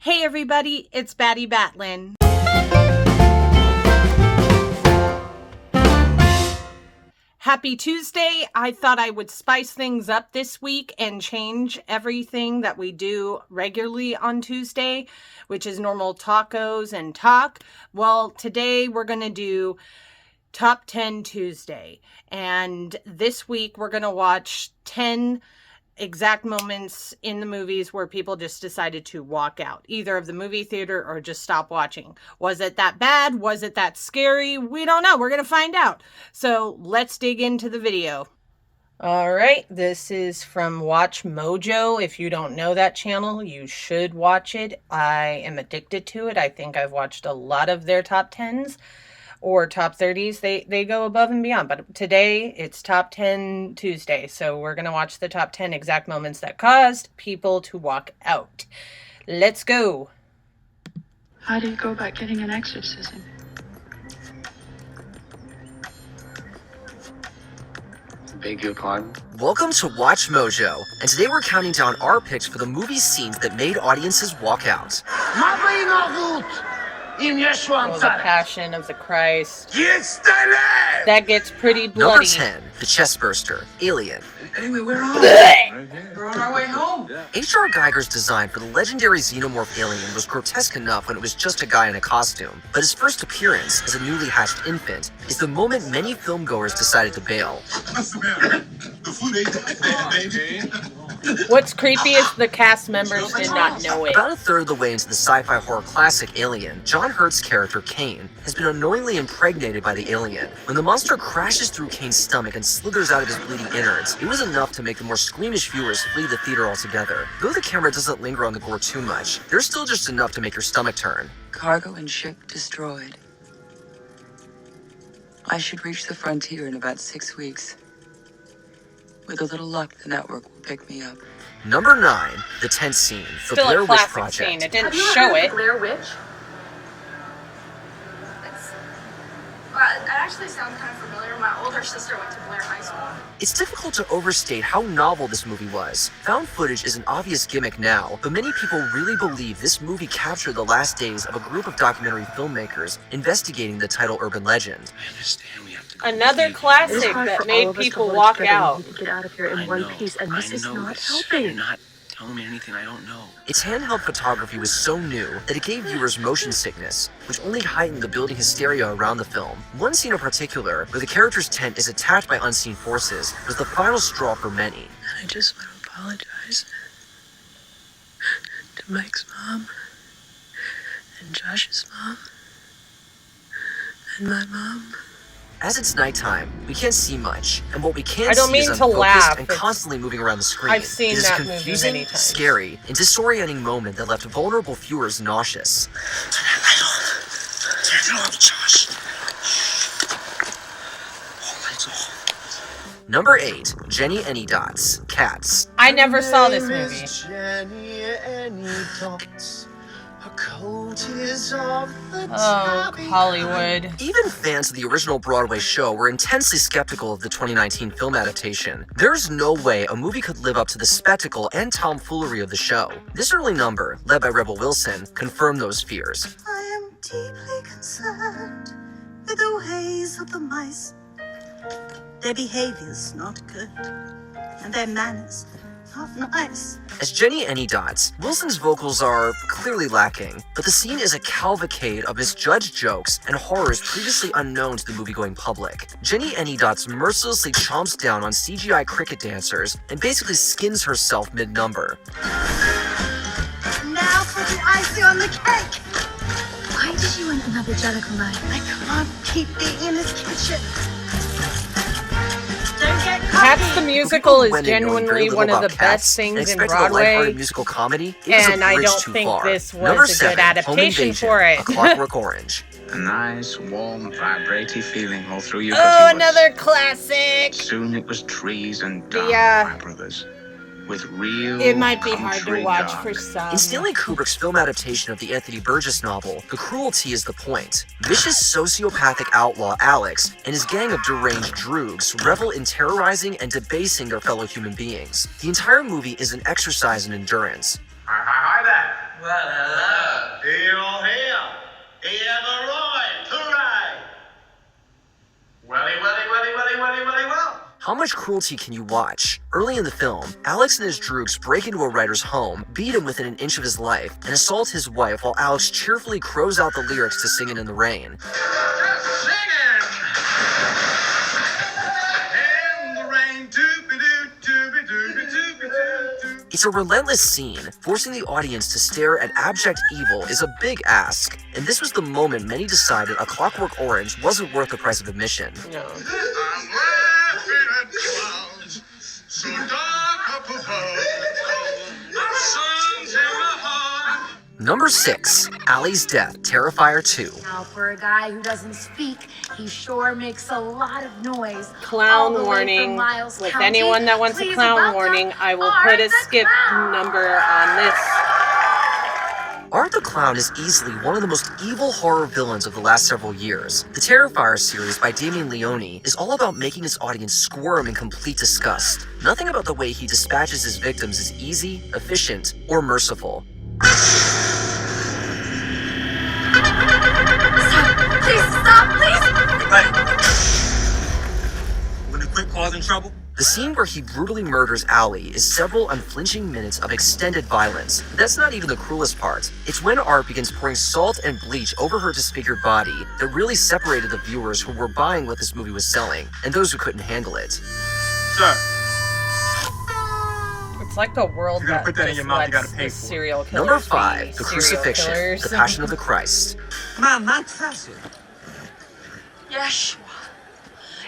Hey everybody, it's BattyBatLin. Happy Tuesday. I thought I would spice things up this week and change everything that we do regularly on Tuesday, which is normal tacos and talk. Well, today we're going to do Top 10 Tuesday. And this week we're going to watch 10 exact moments in the movies where people just decided to walk out, either of the movie theater or just stop watching. Was it that bad? Was it that scary? We don't know. We're going to find out. So let's dig into the video. All right, this is from Watch Mojo. If you don't know that channel, you should watch it. I am addicted to it. I think I've watched a lot of their top 10s. Or top 30s, they go above and beyond. But today, it's Top 10 Tuesday. So we're going to watch the top 10 exact moments that caused people to walk out. Let's go. How do you go about getting an exorcism? Beg your pardon? Welcome to Watch Mojo, and today we're counting down our picks for the movie scenes that made audiences walk out. The Passion of the Christ. That gets pretty bloody. Number 10, The Chestburster, Alien. Anyway, we're on. We're on our way home. H.R. Geiger's design for the legendary xenomorph alien was grotesque enough when it was just a guy in a costume, but his first appearance as a newly hatched infant is the moment many filmgoers decided to bail. What's the matter? The food ain't that bad, baby. What's creepy is the cast members did not know it. About a third of the way into the sci-fi horror classic Alien, John Hurt's character Kane has been unknowingly impregnated by the alien. When the monster crashes through Kane's stomach and slithers out of his bleeding innards, it was enough to make the more squeamish viewers flee the theater altogether. Though the camera doesn't linger on the gore too much, there's still just enough to make your stomach turn. Cargo and ship destroyed. I should reach the frontier in about 6 weeks. With a little luck, the network will pick me up. Number 9, the tent scene, the Still Blair a Witch classic Project. scene. It didn't show it. Blair Witch? That actually sounds kind of familiar. My older sister went to Blair High School. It's difficult to overstate how novel this movie was. Found footage is an obvious gimmick now, but many people really believe this movie captured the last days of a group of documentary filmmakers investigating the title urban legend. I understand we have to go. Another classic that made people walk out. To get out of here in one piece, and this is not You're helping. not telling me anything I don't know. Its handheld photography was so new that it gave viewers motion sickness, which only heightened the building hysteria around the film. One scene in particular, where the character's tent is attacked by unseen forces, was the final straw for many. I just want to apologize to Mike's mom, and Josh's mom, and my mom. As it's nighttime, we can't see much, and what we can I don't see mean is to unfocused laugh. and It's- constantly moving around the screen. I've seen it is that a movie confusing, many times. scary, and disorienting moment that left vulnerable viewers nauseous. Turn it off, Josh. All lights off. Number 8, Jenny Anydots, Cats. I never saw this movie. Oh, Hollywood. Even fans of the original Broadway show were intensely skeptical of the 2019 film adaptation. There's no way a movie could live up to the spectacle and tomfoolery of the show. This early number, led by Rebel Wilson, confirmed those fears. I am deeply concerned with the ways of the mice. Their behavior's not good, and their manners not nice. As Jenny Anydots, Wilson's vocals are clearly lacking, but the scene is a cavalcade of misjudged jokes and horrors previously unknown to the movie-going public. Jenny Anydots mercilessly chomps down on CGI cricket dancers and basically skins herself mid-number. Now for the icing on the cake. Why did you want another Jellicle night? I can't keep being in this kitchen. Don't get Cats cocky. the musical is Went in knowing very genuinely little one of about the Cats best and things in expected a lighthearted Broadway. musical comedy. It was And a I bridge don't too think far. this was Number a good 7, Home adaptation Invasion, for it. A Clockwork Orange. A nice, warm, vibrating feeling all through your Oh, body. another classic. Soon it was trees and The, dark, my brothers. With real It might be hard to country watch dark. for some. In Stanley Kubrick's film adaptation of the Anthony Burgess novel, the cruelty is the point. Vicious sociopathic outlaw Alex and his gang of deranged droogs revel in terrorizing and debasing their fellow human beings. The entire movie is an exercise in endurance. Hi there. How much cruelty can you watch? Early in the film, Alex and his droogs break into a writer's home, beat him within an inch of his life, and assault his wife while Alex cheerfully crows out the lyrics to Singin' in the Rain. It's a relentless scene. Forcing the audience to stare at abject evil is a big ask, and this was the moment many decided A Clockwork Orange wasn't worth the price of admission. No. Number 6, Allie's Death, Terrifier 2. Now, for a guy who doesn't speak, he sure makes a lot of noise. Clown warning. With anyone that wants a clown warning, I will put a skip number on this. Art the Clown is easily one of the most evil horror villains of the last several years. The Terrifier series by Damien Leone is all about making his audience squirm in complete disgust. Nothing about the way he dispatches his victims is easy, efficient, or merciful. Please stop, please! Hey, when you quit causing trouble? The scene where he brutally murders Allie is several unflinching minutes of extended violence. But that's not even the cruelest part. It's when Art begins pouring salt and bleach over her disfigured body that really separated the viewers who were buying what this movie was selling, and those who couldn't handle it. Sir. It's like the world You're gonna that put that in just your mouth, you lets gotta pay the for it. serial killers Number be 5, The serial Crucifixion, killers. The Passion of the Christ.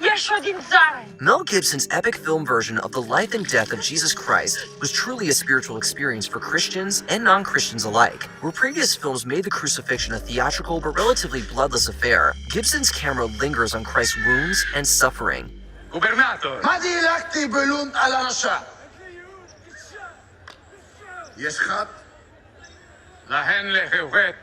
Yeshua didn't die. Mel Gibson's epic film version of the life and death of Jesus Christ was truly a spiritual experience for Christians and non-Christians alike. Where previous films made the crucifixion a theatrical but relatively bloodless affair, Gibson's camera lingers on Christ's wounds and suffering. Gubernator. Yes, Chab? Lahen lehewet.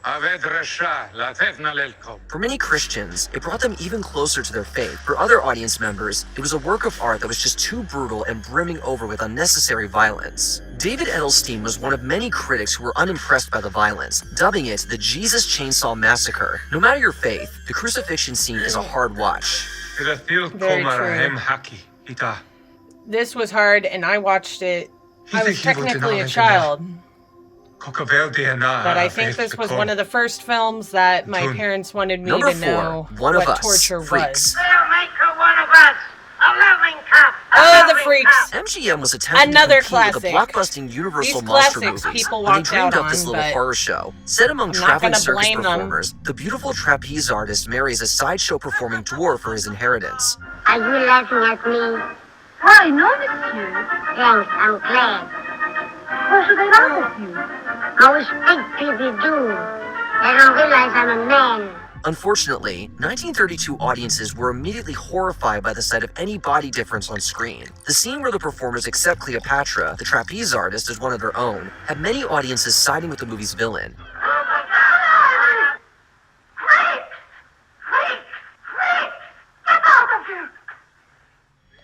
Aved resha. Latevna lelkom. For many Christians, it brought them even closer to their faith. For other audience members, it was a work of art that was just too brutal and brimming over with unnecessary violence. David Edelstein was one of many critics who were unimpressed by the violence, dubbing it the Jesus Chainsaw Massacre. No matter your faith, the crucifixion scene is a hard watch. Very true. This was hard, and I watched it. I was technically a child. But I think this was one of the first films that my parents wanted me Number to know 4, One of what Us, torture Freaks. was. They'll make her one of us. A loving cup. Oh, the Freaks. MGM was attempting Another to compete with the classic. blockbusting Universal These monster classics movies people when they walked dreamed out up this on, little but horror show. Set among I'm not traveling gonna circus blame them. performers, the beautiful trapeze artist marries a sideshow performing dwarf for his inheritance. Are you laughing at me? Why, no, monsieur. Thanks, I'm glad. Why should I laugh at you? I wish big people do. They don't realize I'm a man. Unfortunately, 1932 audiences were immediately horrified by the sight of any body difference on screen. The scene where the performers accept Cleopatra, the trapeze artist, as one of their own, had many audiences siding with the movie's villain. Oh my God! Freak! Freak! Freak! Get out of here!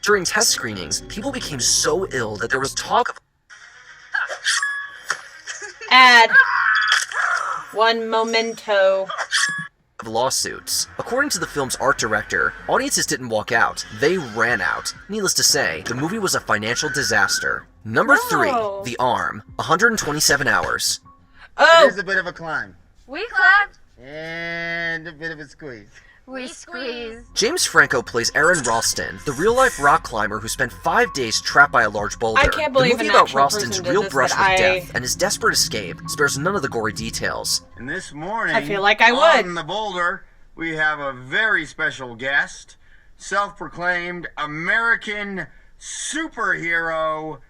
During test screenings, people became so ill that there was talk of Add one memento. lawsuits. According to the film's art director, audiences didn't walk out, they ran out. Needless to say, the movie was a financial disaster. Number 3, The Arm, 127 hours. Oh, There's a bit of a climb. We clapped. And a bit of a squeeze. We squeezed. James Franco plays Aaron Ralston, the real-life rock climber who spent 5 days trapped by a large boulder. I can't believe the movie an about actual Ralston's person did real this, brush but with death and his desperate escape spares none of the gory details. And this morning, I feel like I would. on the boulder, we have a very special guest, self-proclaimed American superhero,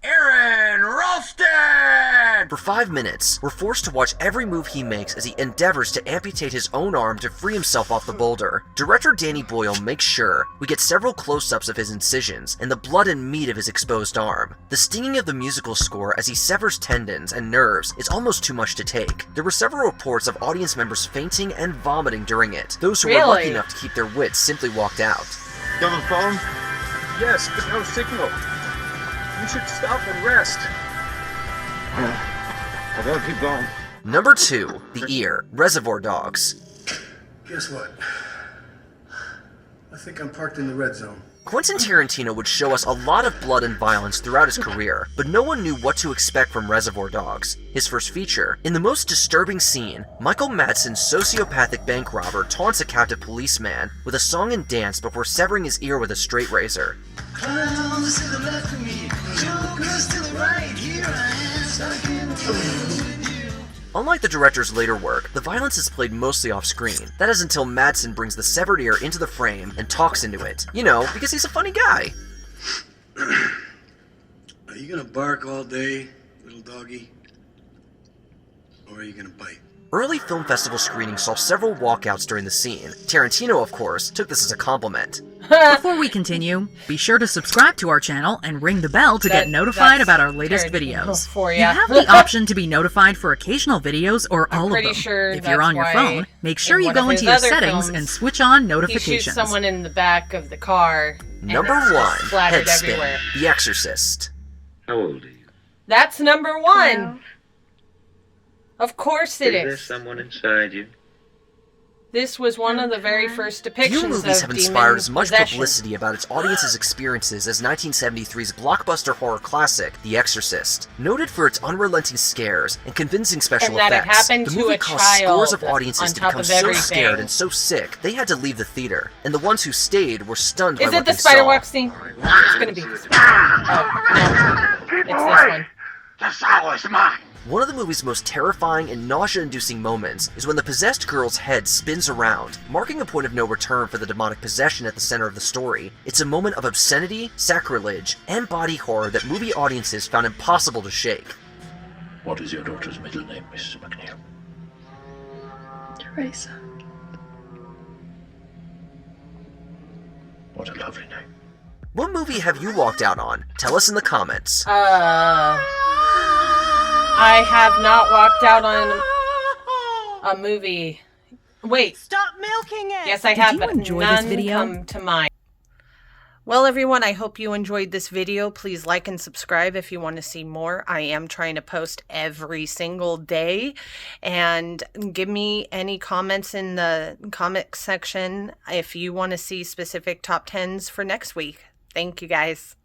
Aaron Ralston! For 5 minutes, we're forced to watch every move he makes as he endeavors to amputate his own arm to free himself off the boulder. Director Danny Boyle makes sure we get several close-ups of his incisions and the blood and meat of his exposed arm. The stinging of the musical score as he severs tendons and nerves is almost too much to take. There were several reports of audience members fainting and vomiting during it. Those who were lucky enough to keep their wits simply walked out. You have a phone? Yes, but no signal. You should stop and rest. I gotta keep going. Number 2, The Ear, Reservoir Dogs. Guess what? I think I'm parked in the red zone. Quentin Tarantino would show us a lot of blood and violence throughout his career, but no one knew what to expect from Reservoir Dogs, his first feature. In the most disturbing scene, Michael Madsen's sociopathic bank robber taunts a captive policeman with a song and dance before severing his ear with a straight razor. Clowns to the left of me, jokers to the right, here I am, stuck in the middle. Unlike the director's later work, the violence is played mostly off-screen. That is until Madsen brings the severed ear into the frame and talks into it. You know, because he's a funny guy. Are you gonna bark all day, little doggy? Or are you gonna bite? Early film festival screenings saw several walkouts during the scene. Tarantino, of course, took this as a compliment. Before we continue, be sure to subscribe to our channel and ring the bell to get notified about our latest videos. For you have the option to be notified for occasional videos or all of them. Sure if you're on your phone, make sure you go into your settings and switch on notifications. He shoots someone in the back of the car. Number 1, splattered Headspin, everywhere. The Exorcist. How old are you? That's number 1. Of course it Is there is. someone inside you? This was one of the very first depictions Few movies of have inspired as demon much possession. publicity about its audience's experiences as 1973's blockbuster horror classic, The Exorcist. Noted for its unrelenting scares and convincing special And that it effects, happened the to movie a caused scores of child audiences on to top become of so everything. scared and so sick they had to leave the theater, and the ones who stayed were stunned by Is what it the they spider saw. walk scene? It's gonna be. Oh, no. It's this one. The soul is mine. One of the movie's most terrifying and nausea-inducing moments is when the possessed girl's head spins around, marking a point of no return for the demonic possession at the center of the story. It's a moment of obscenity, sacrilege, and body horror that movie audiences found impossible to shake. What is your daughter's middle name, Mrs. McNeil? Teresa. What a lovely name. What movie have you walked out on? Tell us in the comments. I have not walked out on a movie. Wait. Stop milking it! Yes, I have, but enjoy none this video? come to mind. Well, everyone, I hope you enjoyed this video. Please like and subscribe if you want to see more. I am trying to post every single day. And give me any comments in the comment section if you want to see specific top 10s for next week. Thank you, guys.